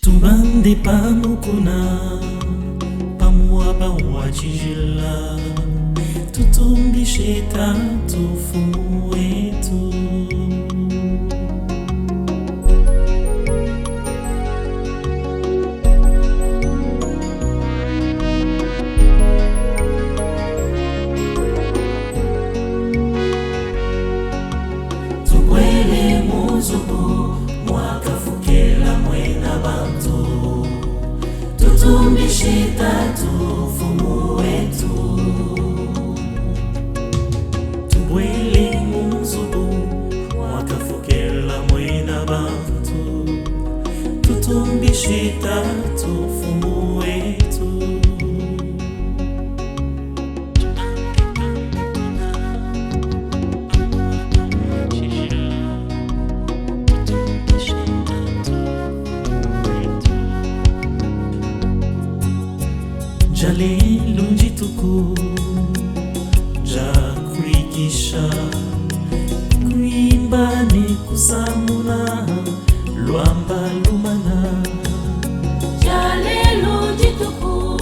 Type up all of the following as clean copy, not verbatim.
Tubande pamukuna pamuaba wachijila, tutumbishe tatu fumu wetu. Tubwele muzubu mwakafukela mwena bantu, tutumbishe tatu fumu wetu. Tubwele muzubu mwakafukela mwena bantu, tutumbishe tatu fumu wetu. Jalelo njituku jakuigisha, kuimbane kusamuna lwamba lumana. Jalelo njituku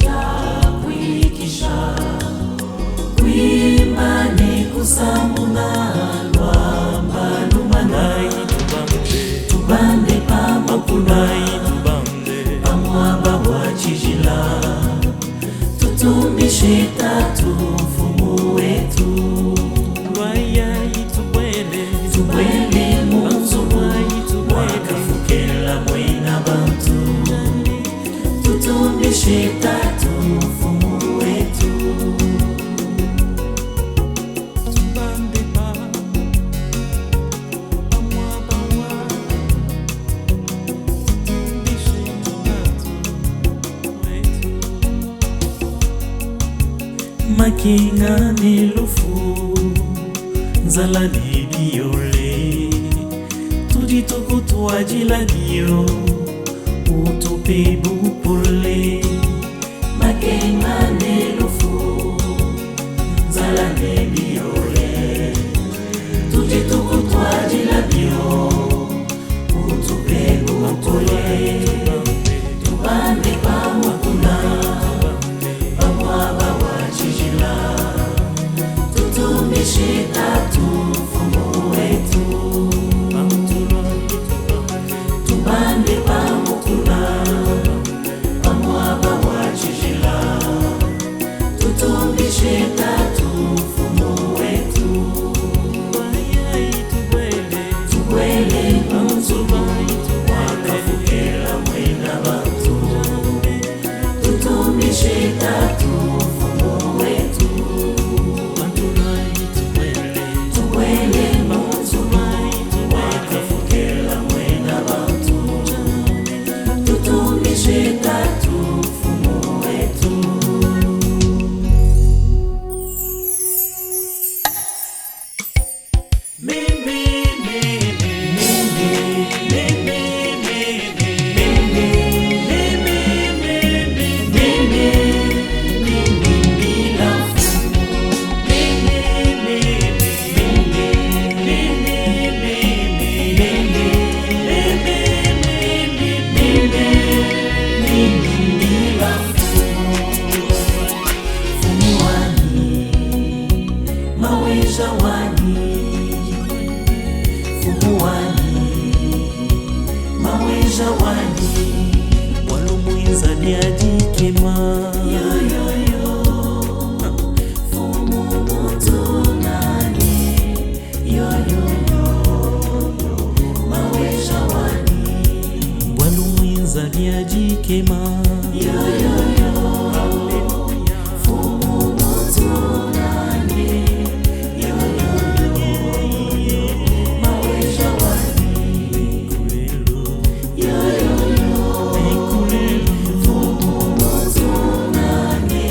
jakuigisha, kuimbane kusamuna lwamba lumana. Tubande pamakuna pamuaba wachijila, tutumbishe tatu fumu wetu. Tubwele muzubu mwakafukela mwena bantu, tutumbishe tatu fumu wetu. Makinga nilufu nzala nibiole, tudituku tuajila dio utupe bupole. Makinga nilufu nzala nibiole, tudituku tuajila dio utupe bupole. Tubande pamakuna pamuaba wachijila, tutumbishe tatu fumu wetu. Tubande pamukuna pamuaba wachijila, tutumbishe tatu fumu wetu. Tubwele muzubu mwakafukela mwena bantu, tutumbishe tatu fumu wetu. Tubwele muzubu mwakafukela mwena bantu, tutumbishe tatu fumu wetu. Walumwiza niajikema, fumu mutunani, maweja wani. walumwiza niajikema, fumu mutunani, maweja wani. Fumu mutunani,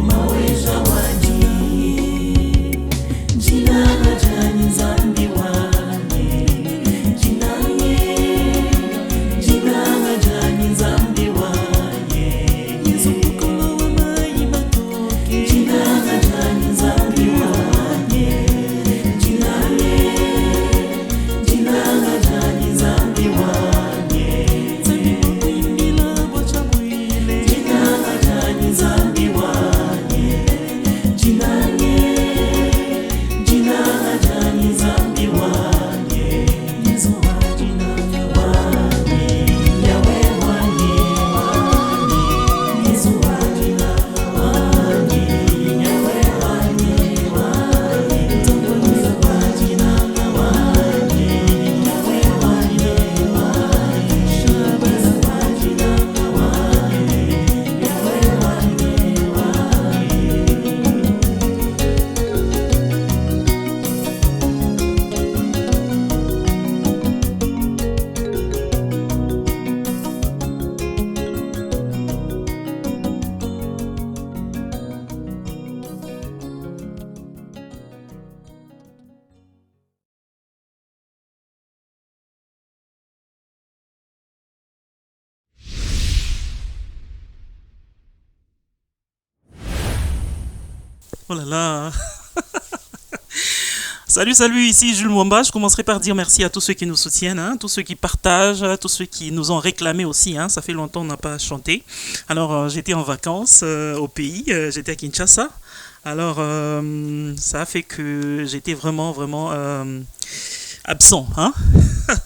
maweja wani. Jina na jani zambi wani, Oh là là. Salut, salut, ici Jules Mwamba. Je commencerai par dire merci à tous ceux qui nous soutiennent, hein, tous ceux qui partagent, tous ceux qui nous ont réclamé aussi. Hein, ça fait longtemps qu'on n'a pas chanté. Alors, j'étais en vacances au pays, j'étais à Kinshasa. Alors, ça a fait que j'étais vraiment, vraiment absent. Hein.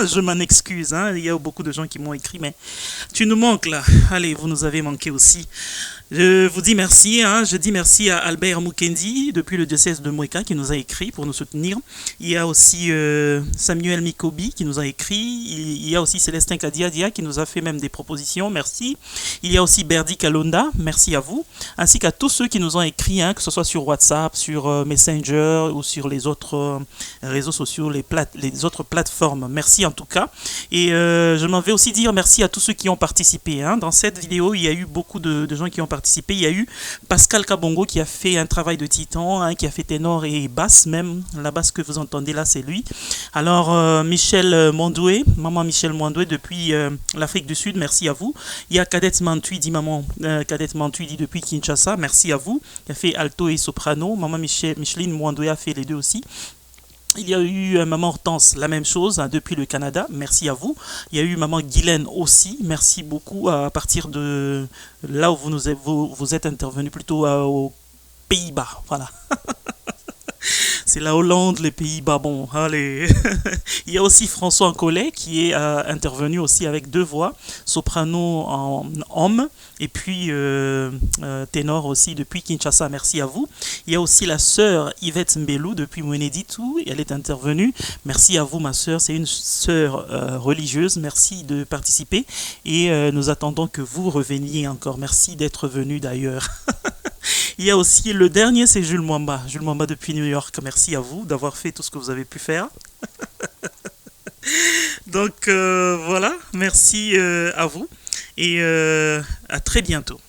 Je m'en excuse. Hein. Il y a beaucoup de gens qui m'ont écrit, mais tu nous manques là. Allez, vous nous avez manqué aussi. Je vous dis merci, hein. Je dis merci à Albert Mukendi depuis le diocèse de Mweka qui nous a écrit pour nous soutenir. Il y a aussi Samuel Mikobi qui nous a écrit. Il y a aussi Célestin Kadiadia qui nous a fait même des propositions. Merci. Il y a aussi Berdi Kalonda. Merci à vous. Ainsi qu'à tous ceux qui nous ont écrit, hein, que ce soit sur WhatsApp, sur Messenger ou sur les autres réseaux sociaux, les autres plateformes. Merci en tout cas. Et je m'en vais aussi dire merci à tous ceux qui ont participé. Hein. Dans cette vidéo, il y a eu beaucoup de gens qui ont participé. Il y a eu Pascal Kabongo qui a fait un travail de titan, hein, qui a fait ténor et basse même. La basse que vous entendez là, c'est lui. Alors, Michel Mondoué, maman Michel Mondoué depuis l'Afrique du Sud, merci à vous. Il y a Kadette Mantuidi, maman Kadette Mantuidi depuis Kinshasa, merci à vous. Qui a fait alto et soprano. Maman Micheline Mondoué a fait les deux aussi. Il y a eu Maman Hortense, la même chose, hein, depuis le Canada, merci à vous. Il y a eu Maman Guylaine aussi, merci beaucoup à partir de là où vous êtes intervenu, plutôt aux Pays-Bas, voilà. C'est la Hollande, les Pays-Bas, bon, allez. Il y a aussi François Collet qui est intervenu aussi avec deux voix, soprano en homme, et puis ténor aussi depuis Kinshasa, merci à vous. Il y a aussi la sœur Yvette Mbelou depuis Mweneditu, elle est intervenue. Merci à vous ma sœur, c'est une sœur religieuse, merci de participer et nous attendons que vous reveniez encore. Merci d'être venu d'ailleurs. Il y a aussi le dernier, c'est Jules Mwamba. Jules Mwamba depuis New York. Merci à vous d'avoir fait tout ce que vous avez pu faire. Donc voilà, merci à vous et à très bientôt.